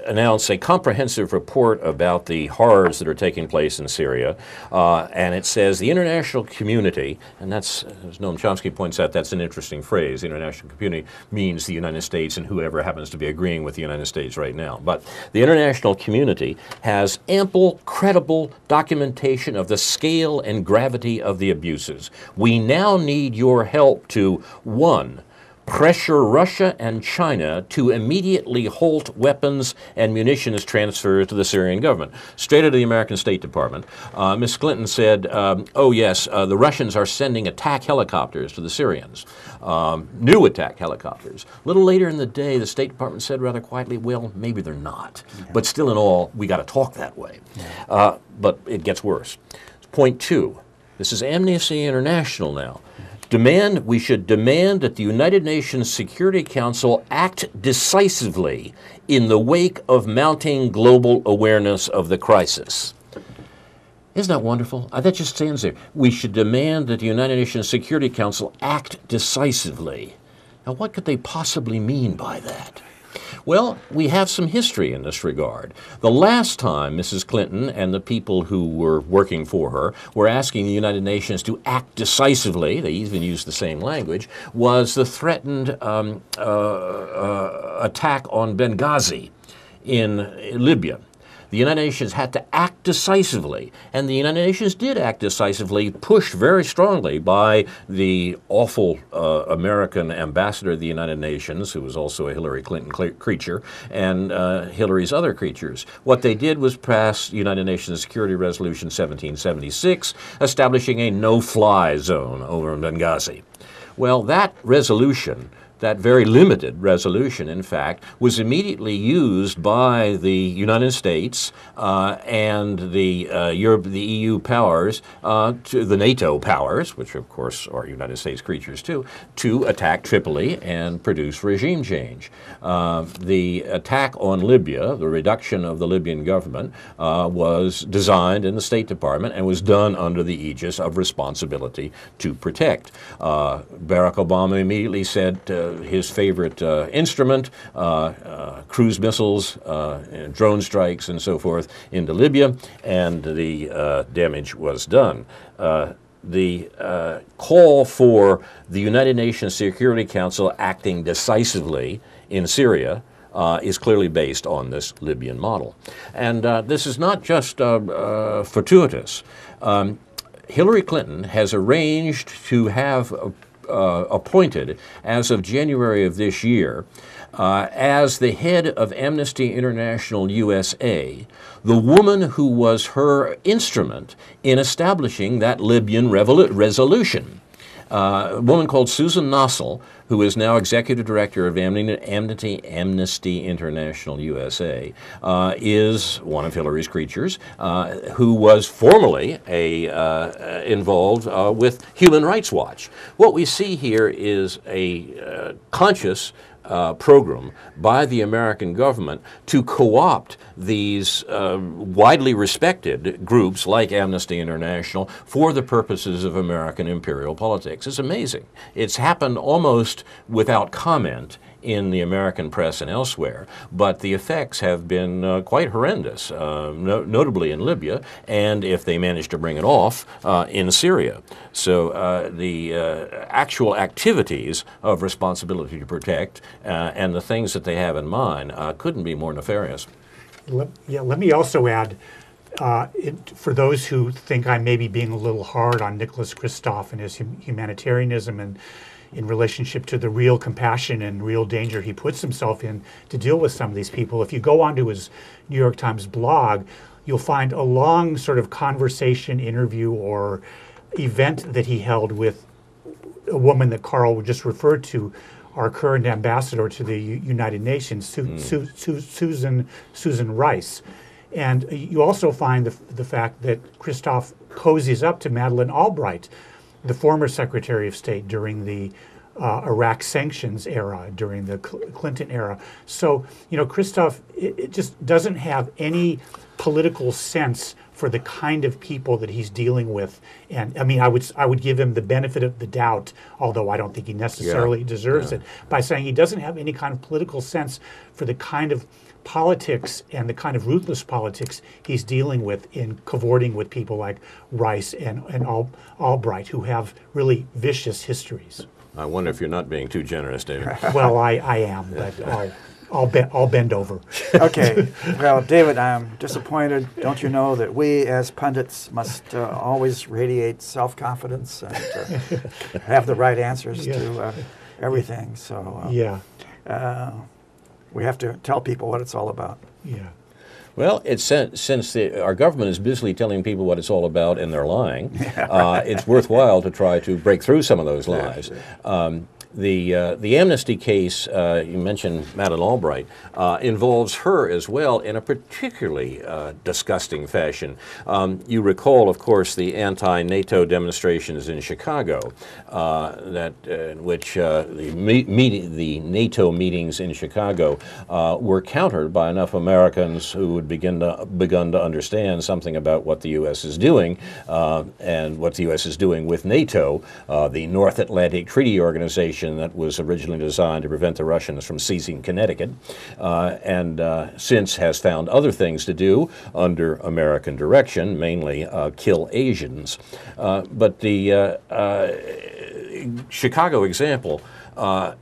announced a comprehensive report about the horrors that are taking place in Syria, and it says the international community, and that's, as Noam Chomsky points out, that's an interesting phrase. The international community means the United States and whoever happens to be agreeing with the United States right now. But the international community has ample, credible documentation of the scale and gravity of the abuses. We now need your help to, 1, pressure Russia and China to immediately halt weapons and munitions transfers to the Syrian government. Straight out of the American State Department, Ms. Clinton said, oh yes, the Russians are sending attack helicopters to the Syrians, new attack helicopters. A little later in the day, the State Department said rather quietly, well, maybe they're not. Yeah. But still in all, we got to talk that way. Yeah. But it gets worse. Point 2, this is Amnesty International now. We should demand that the United Nations Security Council act decisively in the wake of mounting global awareness of the crisis. Isn't that wonderful? That just stands there. We should demand that the United Nations Security Council act decisively. Now, what could they possibly mean by that? Well, we have some history in this regard. The last time Mrs. Clinton and the people who were working for her were asking the United Nations to act decisively, they even used the same language, was the threatened attack on Benghazi in Libya. The United Nations had to act decisively, and the United Nations did act decisively, pushed very strongly by the awful American ambassador of the United Nations, who was also a Hillary Clinton creature, and Hillary's other creatures. What they did was pass United Nations Security Resolution 1776, establishing a no-fly zone over Benghazi. Well, that resolution that very limited resolution, in fact, was immediately used by the United States and the EU powers, to the NATO powers, which of course are United States creatures too, to attack Tripoli and produce regime change. The attack on Libya, the reduction of the Libyan government, was designed in the State Department and was done under the aegis of responsibility to protect. Barack Obama immediately said his favorite instrument, cruise missiles, drone strikes, and so forth, into Libya, and the damage was done. The call for the United Nations Security Council acting decisively in Syria is clearly based on this Libyan model. And this is not just fortuitous. Hillary Clinton has arranged to have appointed, as of January of this year, as the head of Amnesty International USA, the woman who was her instrument in establishing that Libyan resolution. A woman called Susan Nossel, who is now executive director of Amnesty International USA, is one of Hillary's creatures, who was formerly involved with Human Rights Watch. What we see here is a conscious program by the American government to co-opt these widely respected groups like Amnesty International for the purposes of American imperial politics. It's amazing. It's happened almost without comment in the American press and elsewhere, but the effects have been quite horrendous, notably in Libya, and if they manage to bring it off, in Syria. So the actual activities of responsibility to protect and the things that they have in mind couldn't be more nefarious. Let me also add, for those who think I may be being a little hard on Nicholas Kristof and his humanitarianism and in relationship to the real compassion and real danger he puts himself in to deal with some of these people. If you go onto his New York Times blog, you'll find a long sort of conversation, interview, or event that he held with a woman that Carl just referred to, our current ambassador to the United Nations, Susan Rice. And you also find the fact that Kristof cozies up to Madeleine Albright, the former Secretary of State during the Iraq sanctions era, during the Clinton era. So, you know, Kristof, it just doesn't have any political sense for the kind of people that he's dealing with. And I mean, I would give him the benefit of the doubt, although I don't think he necessarily deserves it, by saying he doesn't have any kind of political sense for the kind of politics and the kind of ruthless politics he's dealing with in cavorting with people like Rice and Albright, who have really vicious histories. I wonder if you're not being too generous, David. Well, I am, but I'll bend over. Okay. Well, David, I'm disappointed. Don't you know that we as pundits must always radiate self-confidence and have the right answers to everything. So we have to tell people what it's all about. Yeah. Well, it's since our government is busily telling people what it's all about and they're lying, it's worthwhile to try to break through some of those lies. The amnesty case, you mentioned Madeleine Albright, involves her as well in a particularly disgusting fashion. You recall, of course, the anti-NATO demonstrations in Chicago, in which the NATO meetings in Chicago were countered by enough Americans who had begun to understand something about what the U.S. is doing and what the U.S. is doing with NATO, the North Atlantic Treaty Organization that was originally designed to prevent the Russians from seizing Connecticut, and since has found other things to do under American direction, mainly kill Asians. But the Chicago example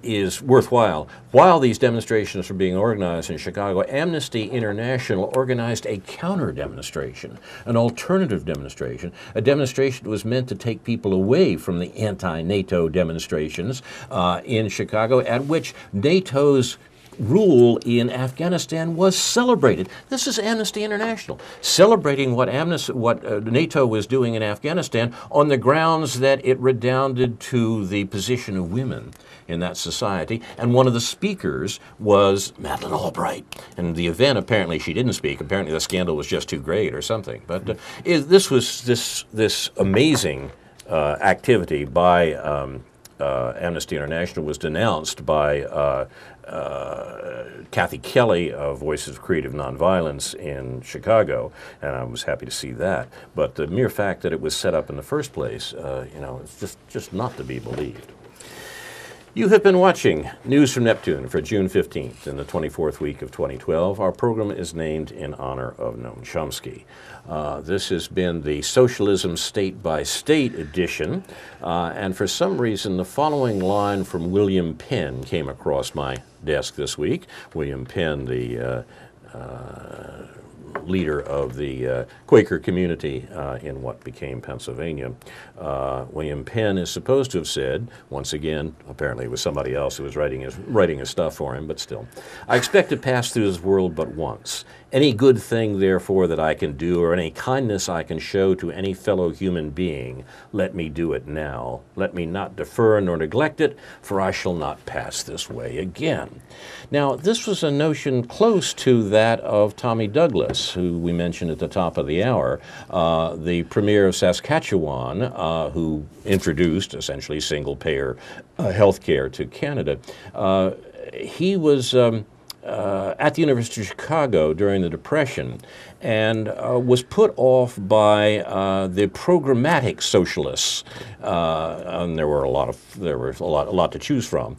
is worthwhile. While these demonstrations were being organized in Chicago, Amnesty International organized a counter-demonstration, an alternative demonstration, a demonstration that was meant to take people away from the anti-NATO demonstrations in Chicago, at which NATO's rule in Afghanistan was celebrated. This is Amnesty International celebrating what NATO was doing in Afghanistan on the grounds that it redounded to the position of women in that society. And one of the speakers was Madeleine Albright. And the event, apparently she didn't speak. Apparently the scandal was just too great or something. But this was this amazing activity by Amnesty International was denounced by Kathy Kelly of Voices of Creative Nonviolence in Chicago, and I was happy to see that. But the mere fact that it was set up in the first place, it's just not to be believed. You have been watching News from Neptune for June 15th in the 24th week of 2012. Our program is named in honor of Noam Chomsky. This has been the Socialism State by State edition, and for some reason the following line from William Penn came across my desk this week. William Penn, the leader of the Quaker community in what became Pennsylvania. William Penn is supposed to have said, once again, apparently it was somebody else who was writing his stuff for him, but still, I expect to pass through this world but once. Any good thing, therefore, that I can do, or any kindness I can show to any fellow human being, let me do it now. Let me not defer nor neglect it, for I shall not pass this way again. Now, this was a notion close to that of Tommy Douglas, who we mentioned at the top of the hour, the premier of Saskatchewan, who introduced essentially single-payer health care to Canada. He was at the University of Chicago during the Depression, and was put off by the programmatic socialists, and there was a lot to choose from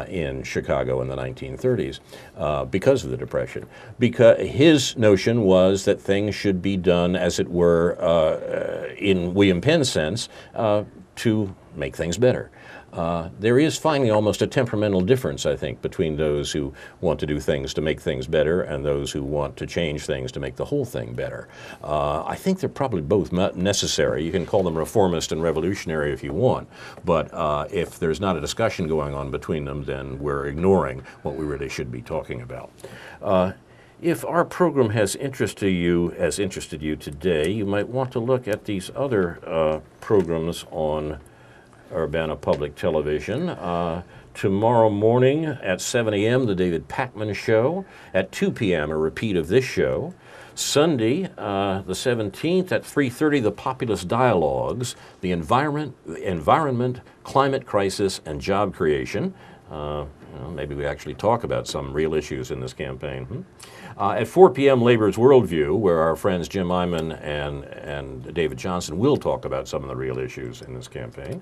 in Chicago in the 1930s because of the Depression. Because his notion was that things should be done, as it were, in William Penn's sense, to make things better. There is finally almost a temperamental difference, I think, between those who want to do things to make things better and those who want to change things to make the whole thing better. I think they're probably both necessary. You can call them reformist and revolutionary if you want, but if there's not a discussion going on between them, then we're ignoring what we really should be talking about. If our program has interested you today, you might want to look at these other programs on Urbana Public Television. Tomorrow morning at 7 a.m., the David Pakman Show. At 2 p.m., a repeat of this show. Sunday, the 17th, at 3:30, the Populist Dialogues, the environment, climate crisis, and job creation. Maybe we actually talk about some real issues in this campaign. At 4 p.m., Labor's Worldview, where our friends Jim Iman and David Johnson will talk about some of the real issues in this campaign.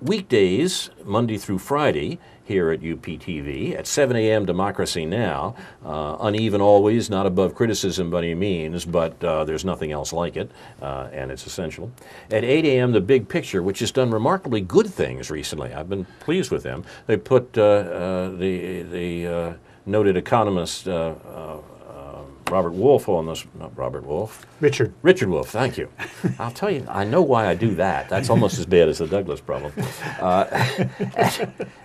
Weekdays, Monday through Friday, here at UPTV. At 7 a.m., Democracy Now! Uneven always, not above criticism by any means, but there's nothing else like it, and it's essential. At 8 a.m., The Big Picture, which has done remarkably good things recently. I've been pleased with them. They put the noted economist Robert Wolff on this, not Robert Wolff. Richard Wolff, thank you. I'll tell you, I know why I do that. That's almost as bad as the Douglas problem.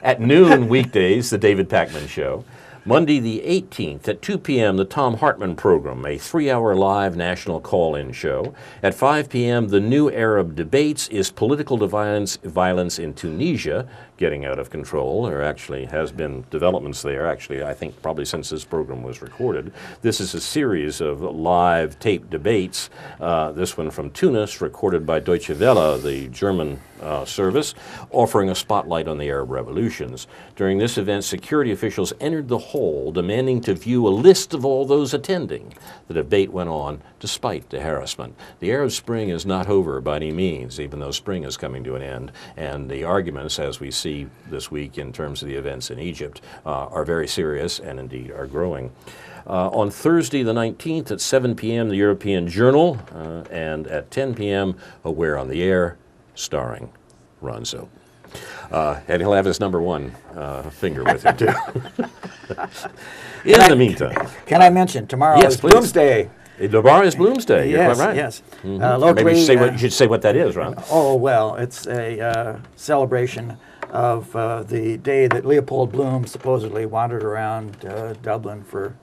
At noon weekdays, the David Pakman Show. Monday the 18th at 2 p.m., the Tom Hartman Program, a 3-hour live national call-in show. At 5 p.m., the New Arab Debates, Is Political Violence in Tunisia getting out of control? There actually has been developments there, actually, I think probably since this program was recorded. This is a series of live tape debates, this one from Tunis, recorded by Deutsche Welle, the German service, offering a spotlight on the Arab revolutions. During this event, security officials entered the hall demanding to view a list of all those attending. The debate went on despite the harassment. The Arab Spring is not over by any means, even though spring is coming to an end, and the arguments, as we see this week in terms of the events in Egypt, are very serious and indeed are growing. On Thursday the 19th at 7 p.m., the European Journal, and at 10 p.m., Aware on the Air, starring Ronzo. And he'll have his #1 finger with him, too. In the meantime. Can I mention, tomorrow is Bloomsday. Tomorrow is Bloomsday. You're yes, quite right. Yes. Locally, maybe you should say what that is, Ron. Oh, well, it's a celebration of the day that Leopold Bloom supposedly wandered around Dublin for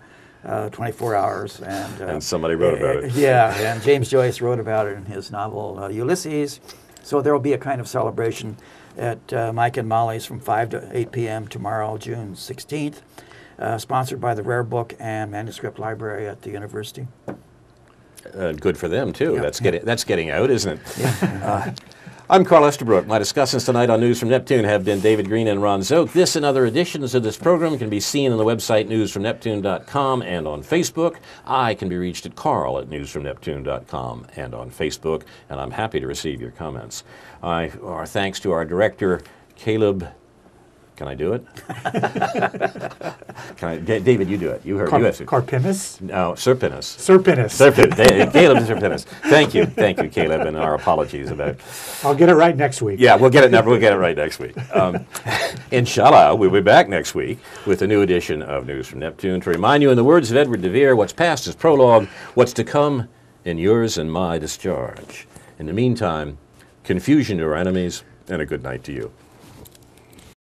24 hours. And somebody wrote about it. Yeah, and James Joyce wrote about it in his novel Ulysses. So there will be a kind of celebration at Mike and Molly's from 5 to 8 p.m. tomorrow, June 16th, sponsored by the Rare Book and Manuscript Library at the university. Good for them, too. Yep. That's getting out, isn't it? Yeah. I'm Carl Estabrook. My discussants tonight on News from Neptune have been David Green and Ron Szoke. This and other editions of this program can be seen on the website newsfromneptune.com and on Facebook. I can be reached at carl@newsfromneptune.com and on Facebook, and I'm happy to receive your comments. Our thanks to our director, Caleb. Can I do it? David, you do it. You have to. Carpinus? No, Serpinus. Caleb Serpinus. Thank you, Caleb, and our apologies about it. I'll get it right next week. Yeah, we'll get it right next week. Inshallah, we'll be back next week with a new edition of News from Neptune to remind you, in the words of Edward de Vere, what's past is prologue, what's to come in yours and my discharge. In the meantime, confusion to our enemies, and a good night to you.